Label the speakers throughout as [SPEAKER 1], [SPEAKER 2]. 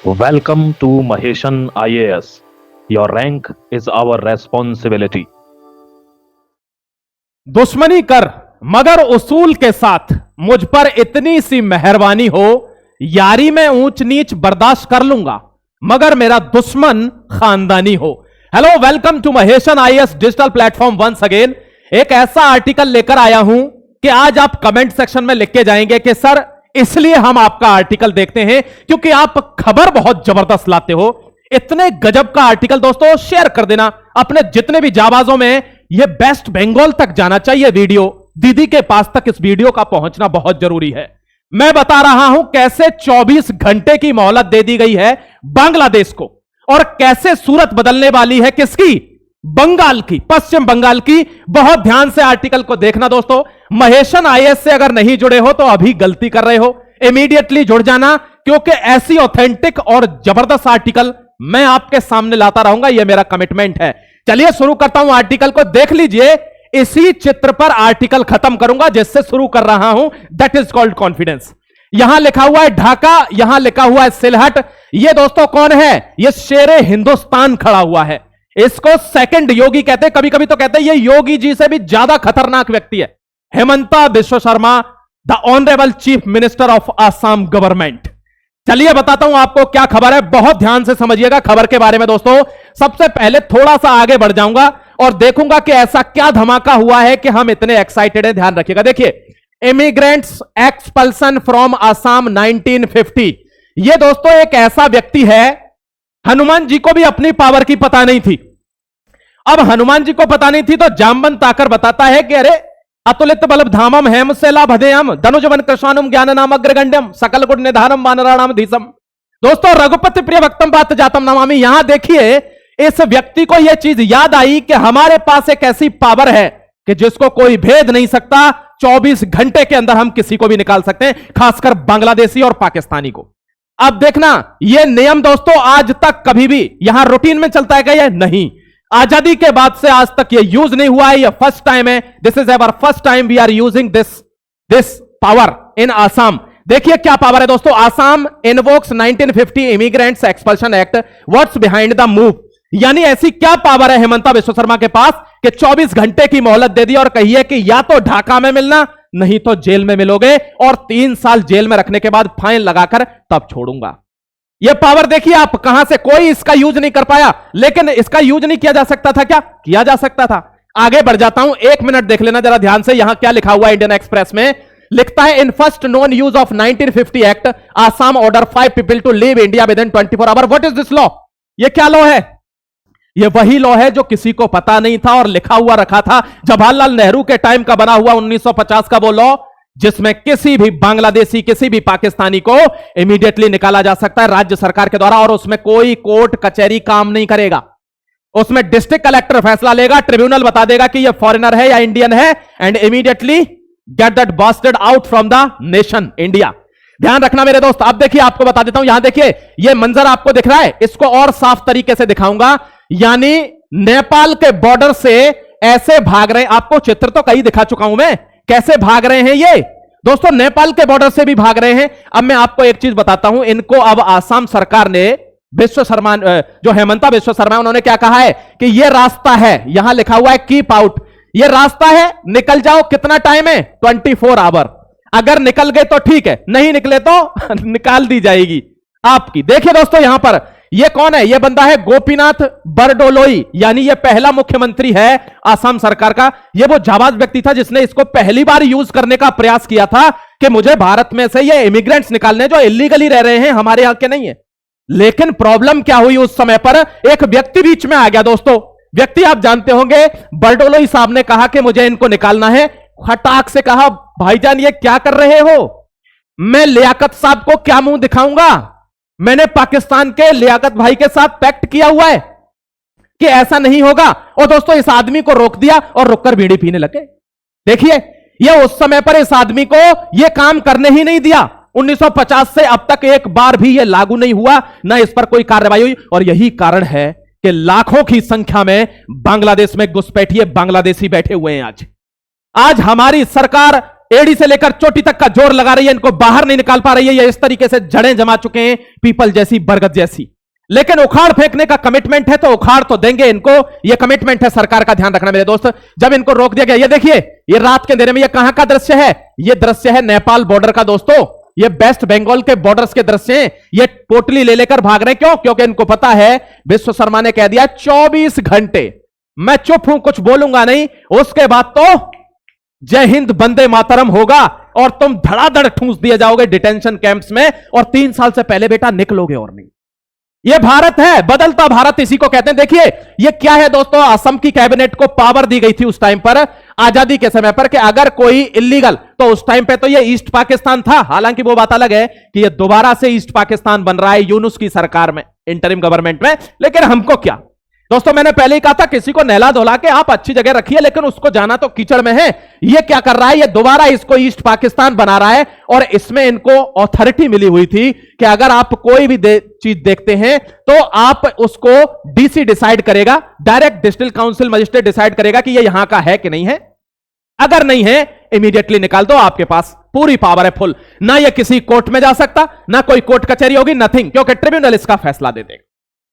[SPEAKER 1] Welcome to Maheshan IAS. Your rank is our responsibility.
[SPEAKER 2] दुश्मनी कर मगर उसूल के साथ मुझ पर इतनी सी मेहरबानी हो, यारी में ऊंच नीच बर्दाश्त कर लूंगा मगर मेरा दुश्मन खानदानी हो। Hello, welcome to Maheshan IAS digital platform once again. एक ऐसा आर्टिकल लेकर आया हूं कि आज आप कमेंट सेक्शन में लिख के जाएंगे कि सर इसलिए हम आपका आर्टिकल देखते हैं क्योंकि आप खबर बहुत जबरदस्त लाते हो। इतने गजब का आर्टिकल दोस्तों शेयर कर देना अपने जितने भी जाबाजों में। यह वेस्ट बंगाल तक जाना चाहिए वीडियो, दीदी के पास तक इस वीडियो का पहुंचना बहुत जरूरी है। मैं बता रहा हूं कैसे 24 घंटे की मोहलत दे दी गई है बांग्लादेश को और कैसे सूरत बदलने वाली है किसकी, बंगाल की, पश्चिम बंगाल की। बहुत ध्यान से आर्टिकल को देखना दोस्तों। महेशन आईएएस से अगर नहीं जुड़े हो तो अभी गलती कर रहे हो, इमीडिएटली जुड़ जाना क्योंकि ऐसी ऑथेंटिक और जबरदस्त आर्टिकल मैं आपके सामने लाता रहूंगा, यह मेरा कमिटमेंट है। चलिए शुरू करता हूं, आर्टिकल को देख लीजिए। इसी चित्र पर आर्टिकल खत्म करूंगा जिससे शुरू कर रहा हूं, दैट इज कॉल्ड कॉन्फिडेंस। यहां लिखा हुआ है ढाका, यहां लिखा हुआ है सिलहट। यह दोस्तों कौन है? यह शेरे हिंदुस्तान खड़ा हुआ है। इसको सेकंड योगी कहते हैं, कभी कभी तो कहते हैं यह योगी जी से भी ज्यादा खतरनाक व्यक्ति है, Himanta Biswa Sarma, the honourable chief minister of Assam government. चलिए बताता हूं आपको क्या खबर है, बहुत ध्यान से समझिएगा खबर के बारे में दोस्तों। सबसे पहले थोड़ा सा आगे बढ़ जाऊंगा और देखूंगा कि ऐसा क्या धमाका हुआ है कि हम इतने एक्साइटेड हैं। ध्यान रखिएगा। देखिए, इमिग्रेंट्स एक्सपल्सन फ्रॉम आसाम 1950। यह दोस्तों एक ऐसा व्यक्ति है, हनुमान जी को भी अपनी पावर की पता नहीं थी। अब हनुमान जी को पता नहीं थी तो जामवंत आकर बताता है कि अरे अतुलित बल धामम हेम सेला भदेयम धनुजवन कृष्णानुम ज्ञान नाम अग्रगण्यम सकल गुण निधानम वानराणाम धीसम। दोस्तों रघुपति प्रिय भक्तम बात जातम नमामि। यहां देखिए इस व्यक्ति को यह चीज याद आई कि हमारे पास एक ऐसी पावर है कि जिसको कोई भेद नहीं सकता। 24 घंटे के अंदर हम किसी को भी निकाल सकते हैं, खासकर बांग्लादेशी और पाकिस्तानी को। अब देखना, यह नियम दोस्तों आज तक कभी भी यहां रूटीन में चलता है क्या? यह नहीं, आजादी के बाद से आज तक यह यूज नहीं हुआ है, यह फर्स्ट टाइम है। This is ever first time we are using this power in Assam. देखिए क्या पावर है दोस्तों। Assam invokes 1950 immigrants expulsion act, what's behind the move. यानी ऐसी क्या पावर है हेमंता बिश्व शर्मा के पास कि 24 घंटे की मोहलत दे दी और कही है कि या तो ढाका में मिलना नहीं तो जेल में मिलोगे और 3 साल जेल में रखने के बाद फाइन लगाकर तब छोड़ूंगा। यह पावर देखिए आप, कहां से कोई इसका यूज नहीं कर पाया। लेकिन इसका यूज नहीं किया जा सकता था क्या? किया जा सकता था। आगे बढ़ जाता हूं, 1 मिनट देख लेना जरा ध्यान से। यहां क्या लिखा हुआ है इंडियन एक्सप्रेस में, लिखता है in first known use of 1950 act Assam order 5 people to leave India within 24 hour. What is this law? यह क्या लॉ है? यह वही लॉ है जो किसी को पता नहीं था और लिखा हुआ रखा था जवाहरलाल नेहरू के टाइम का बना हुआ 1950 का वो लॉ, जिसमें किसी भी बांग्लादेशी किसी भी पाकिस्तानी को इमीडिएटली निकाला जा सकता है राज्य सरकार के द्वारा और उसमें कोई कोर्ट कचहरी काम नहीं करेगा। उसमें डिस्ट्रिक्ट कलेक्टर फैसला लेगा, ट्रिब्यूनल बता देगा कि यह फॉरेनर है या इंडियन है and immediately get that bastard out from the nation India. ध्यान रखना मेरे दोस्त। अब देखिए आपको बता देता हूं, यहां देखिए यह मंजर आपको दिख रहा है, इसको और साफ तरीके से दिखाऊंगा। यानी नेपाल के बॉर्डर से ऐसे भाग रहे हैं, आपको चित्र तो कई दिखा चुका हूं मैं, कैसे भाग रहे हैं ये दोस्तों, नेपाल के बॉर्डर से भी भाग रहे हैं। अब मैं आपको एक चीज बताता हूं, इनको अब आसाम सरकार ने बिश्व शर्मा, जो हेमंता बिश्व शर्मा, उन्होंने क्या कहा है कि ये रास्ता है, यहां लिखा हुआ है कीप आउट, ये रास्ता है, निकल जाओ। कितना टाइम है? 24 आवर। अगर निकल गए तो ठीक है, नहीं निकले तो निकाल दी जाएगी आपकी। देखिए दोस्तों यहां पर यह कौन है? यह बंदा है गोपीनाथ बरदोलोई, यानी यह पहला मुख्यमंत्री है आसाम सरकार का। यह वो जाबाज व्यक्ति था जिसने इसको पहली बार यूज करने का प्रयास किया था कि मुझे भारत में से ये इमिग्रेंट्स निकालने जो इलीगली रह रहे हैं, हमारे यहां के नहीं है। लेकिन प्रॉब्लम क्या हुई उस समय पर? एक व्यक्ति बीच में आ गया दोस्तों। व्यक्ति आप जानते होंगे, बरदोलोई साहब ने कहा कि मुझे इनको निकालना है। खटाक से कहा भाईजान ये क्या कर रहे हो? मैं लियाकत साहब को क्या मुंह दिखाऊंगा? मैंने पाकिस्तान के लियाकत भाई के साथ पैक्ट किया हुआ है कि ऐसा नहीं होगा। और दोस्तों इस आदमी को रोक दिया और रुककर बीड़ी पीने लगे। देखिए ये उस समय पर इस आदमी को यह काम करने ही नहीं दिया। 1950 से अब तक एक बार भी यह लागू नहीं हुआ, ना इस पर कोई कार्रवाई हुई। और यही कारण है कि लाखों की संख्या में बांग्लादेश में घुसपैठिए बांग्लादेशी बैठे हुए हैं। आज हमारी सरकार एड़ी से लेकर चोटी तक का जोर लगा रही है, इनको बाहर नहीं निकाल पा रही है। ये इस तरीके से जड़ें जमा चुके हैं पीपल जैसी, बरगद जैसी। लेकिन उखाड़ फेंकने का कमिटमेंट है तो उखाड़ तो देंगे इनको, ये कमिटमेंट है सरकार का। ध्यान रखना मेरे दोस्त, जब इनको रोक दिया गया, ये देखिए ये रात के अंधेरे में, ये कहां का दृश्य है? ये दृश्य है नेपाल बॉर्डर का दोस्तों, ये वेस्ट बंगाल के बॉर्डर्स के दृश्य हैं। ये पोटली ले लेकर भाग रहे हैं, क्यों? क्योंकि इनको पता है विश्व शर्मा ने कह दिया 24 घंटे मैं चुप हूं, कुछ बोलूंगा नहीं, उसके बाद तो जय हिंद वंदे मातरम होगा और तुम धड़ाधड़ ठूंस दिए जाओगे डिटेंशन कैंप्स में, और 3 साल से पहले बेटा निकलोगे और नहीं। यह भारत है, बदलता भारत इसी को कहते हैं। देखिए यह क्या है दोस्तों, असम की कैबिनेट को पावर दी गई थी उस टाइम पर, आजादी के समय पर, कि अगर कोई इलीगल, तो उस टाइम पे तो यह ईस्ट पाकिस्तान था। हालांकि वो बात अलग है कि यह दोबारा से ईस्ट पाकिस्तान बन रहा है यूनुस की सरकार में, इंटरिम गवर्नमेंट में। लेकिन हमको क्या दोस्तों, मैंने पहले ही कहा था किसी को नहला धुला के आप अच्छी जगह रखिए, लेकिन उसको जाना तो कीचड़ में है। ये क्या कर रहा है, ये दोबारा इसको ईस्ट पाकिस्तान बना रहा है, और इसमें इनको अथॉरिटी मिली हुई थी कि अगर आप कोई भी चीज देखते हैं तो आप उसको डीसी डिसाइड करेगा, direct district council magistrate decide करेगा कि ये यहां का है कि नहीं है। अगर नहीं है इमीडिएटली निकाल दो, आपके पास पूरी पावर है फुल। ना ये किसी कोर्ट में जा सकता, ना कोई कोर्ट कचहरी होगी, नथिंग, क्योंकि ट्रिब्यूनल इसका फैसला दे देगा।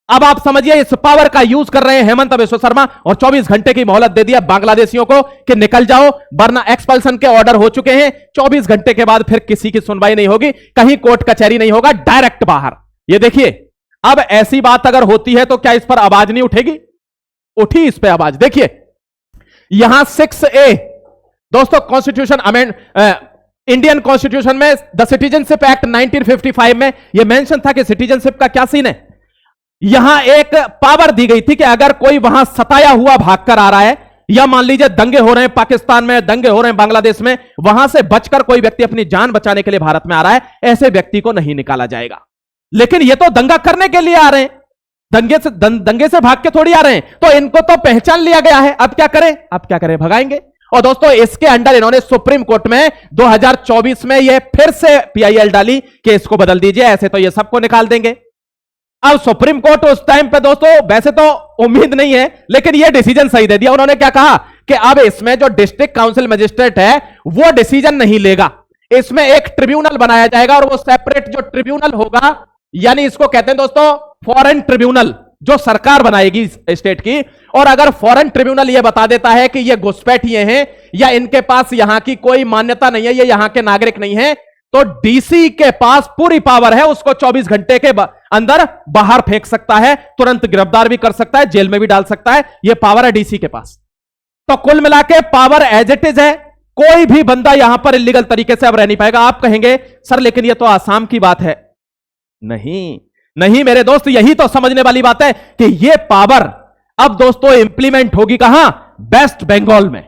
[SPEAKER 2] अब आप समझिए इस पावर का यूज कर रहे हैं हेमंत बिश्व शर्मा, और 24 घंटे की मोहलत दे दिया बांग्लादेशियों को कि निकल जाओ, वरना एक्सपल्सन के ऑर्डर हो चुके हैं। 24 घंटे के बाद फिर किसी की सुनवाई नहीं होगी, कहीं कोर्ट कचहरी नहीं होगा, डायरेक्ट बाहर। ये देखिए, अब ऐसी बात अगर होती है तो क्या इस पर आवाज नहीं उठेगी? उठी इस पर आवाज। देखिए यहां 6A दोस्तों, कॉन्स्टिट्यूशन अमेंड, इंडियन कॉन्स्टिट्यूशन में द सिटीजनशिप एक्ट 1955 में यह मेंशन था कि सिटीजनशिप का क्या सीन है। यहां एक पावर दी गई थी कि अगर कोई वहां सताया हुआ भागकर आ रहा है, या मान लीजिए दंगे हो रहे हैं पाकिस्तान में, दंगे हो रहे हैं बांग्लादेश में, वहां से बचकर कोई व्यक्ति अपनी जान बचाने के लिए भारत में आ रहा है, ऐसे व्यक्ति को नहीं निकाला जाएगा। लेकिन ये तो दंगा करने के लिए आ रहे हैं, दंगे से भाग के थोड़ी आ रहे हैं, तो इनको तो पहचान लिया गया है। अब क्या करें? अब क्या करें? भगाएंगे। और दोस्तों इसके अंडर इन्होंने सुप्रीम कोर्ट में 2024 में यह फिर से PIL डाली कि इसको बदल दीजिए, ऐसे तो ये सबको निकाल देंगे। अब सुप्रीम कोर्ट उस टाइम पे दोस्तों, वैसे तो उम्मीद नहीं है, लेकिन यह डिसीजन सही दे दिया। उन्होंने क्या कहा कि अब इसमें जो डिस्ट्रिक्ट काउंसिल मजिस्ट्रेट है वो डिसीजन नहीं लेगा, इसमें एक ट्रिब्यूनल बनाया जाएगा, और वो सेपरेट जो ट्रिब्यूनल होगा, यानी इसको कहते हैं दोस्तों फॉरेन ट्रिब्यूनल, जो सरकार बनाएगी स्टेट की। और अगर फॉरेन ट्रिब्यूनल ये बता देता है कि ये घुसपैठिए हैं, या इनके पास यहां की कोई मान्यता नहीं है, ये यहां के नागरिक नहीं है, तो डीसी के पास पूरी पावर है, उसको 24 घंटे के अंदर बाहर फेंक सकता है, तुरंत गिरफ्तार भी कर सकता है, जेल में भी डाल सकता है। यह पावर है डीसी के पास। तो कुल मिला के पावर एज इट इज है, कोई भी बंदा यहां पर इलीगल तरीके से अब रह नहीं पाएगा। आप कहेंगे सर लेकिन यह तो आसाम की बात है। नहीं नहीं मेरे दोस्त, यही तो समझने वाली बात है कि यह पावर अब दोस्तों इंप्लीमेंट होगी कहां? वेस्ट बंगाल में।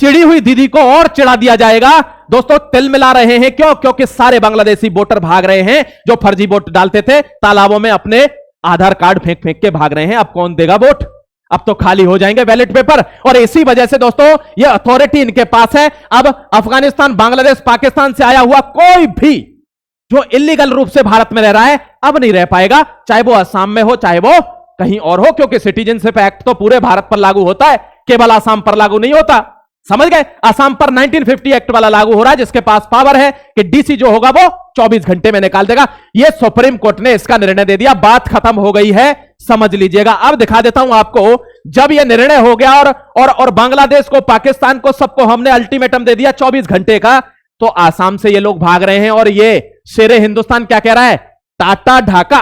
[SPEAKER 2] चिड़ी हुई दीदी को और चिढ़ा दिया जाएगा। दोस्तों तिल मिला रहे हैं, क्यों? क्योंकि सारे बांग्लादेशी वोटर भाग रहे हैं जो फर्जी वोट डालते थे, तालाबों में अपने आधार कार्ड फेंक फेंक के भाग रहे हैं। अब कौन देगा वोट? अब तो खाली हो जाएंगे बैलेट पेपर। और इसी वजह से दोस्तों यह अथॉरिटी इनके पास है। अब अफगानिस्तान, बांग्लादेश, पाकिस्तान से आया हुआ कोई भी जो इलीगल रूप से भारत में रह रहा है अब नहीं रह पाएगा, चाहे वो असम में हो, चाहे वो कहीं और हो, क्योंकि सिटीजनशिप एक्ट तो पूरे भारत पर लागू होता है, केवल असम पर लागू नहीं होता। समझ गए? असम पर 1950 एक्ट वाला लागू हो रहा है, जिसके पास पावर है कि डीसी जो होगा वो 24 घंटे में निकाल देगा। यह सुप्रीम कोर्ट ने इसका निर्णय दे दिया, बात खत्म हो गई है, समझ लीजिएगा। अब दिखा देता हूं आपको, जब यह निर्णय हो गया और बांग्लादेश को, पाकिस्तान को, सबको हमने अल्टीमेटम दे दिया 24 घंटे का, तो आसाम से ये लोग भाग रहे हैं। और ये शेरे हिंदुस्तान क्या कह रहा है? Tata Dhaka,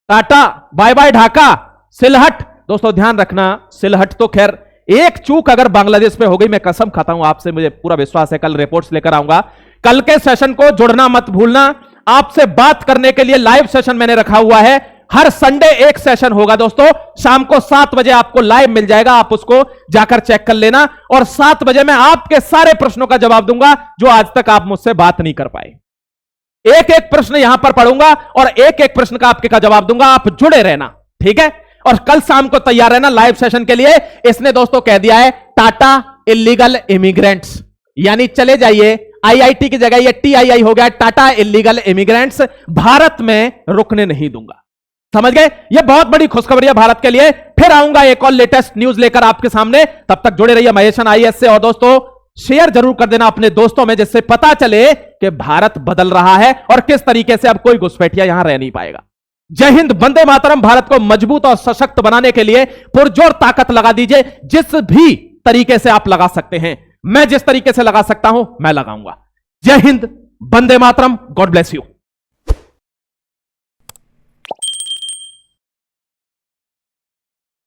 [SPEAKER 2] tata bye bye Dhaka, Sylhet. दोस्तों ध्यान रखना, सिलहट तो खैर एक चूक अगर बांग्लादेश में हो गई, मैं कसम खाता हूं आपसे, मुझे पूरा विश्वास है, कल रिपोर्ट्स लेकर आऊंगा। कल के सेशन को जुड़ना मत भूलना। आपसे बात करने के लिए लाइव सेशन मैंने रखा हुआ है। हर संडे एक सेशन होगा दोस्तों, शाम को 7 बजे आपको लाइव मिल जाएगा, आप उसको जाकर चेक कर लेना। और 7 बजे मैं आपके सारे प्रश्नों का जवाब दूंगा जो आज तक आप मुझसे बात नहीं कर पाए। एक एक प्रश्न यहां पर पढ़ूंगा और एक एक प्रश्न का आपके का जवाब दूंगा। आप जुड़े रहना, ठीक है? और कल शाम को तैयार रहना लाइव सेशन के लिए। इसने दोस्तों कह दिया है टाटा इलीगल इमिग्रेंट्स, यानी चले जाइए, IIT की जगह ये TII हो गया, टाटा इलीगल इमिग्रेंट्स, भारत में रुकने नहीं दूंगा। समझ गए? ये बहुत बड़ी खुशखबरी है भारत के लिए। फिर आऊंगा एक और लेटेस्ट न्यूज लेकर आपके सामने, तब तक जुड़े रहिए महेशन IAS से। और दोस्तों शेयर जरूर कर देना अपने दोस्तों में, जिससे पता चले कि भारत बदल रहा है और किस तरीके से अब कोई घुसपैठिया यहां रह नहीं पाएगा। जय हिंद, वंदे मातरम। भारत को मजबूत और सशक्त बनाने के लिए पुरजोर ताकत लगा दीजिए, जिस भी तरीके से आप लगा सकते हैं। मैं जिस तरीके से लगा सकता हूं मैं लगाऊंगा। Jai Hind, Vande Mataram. God bless you.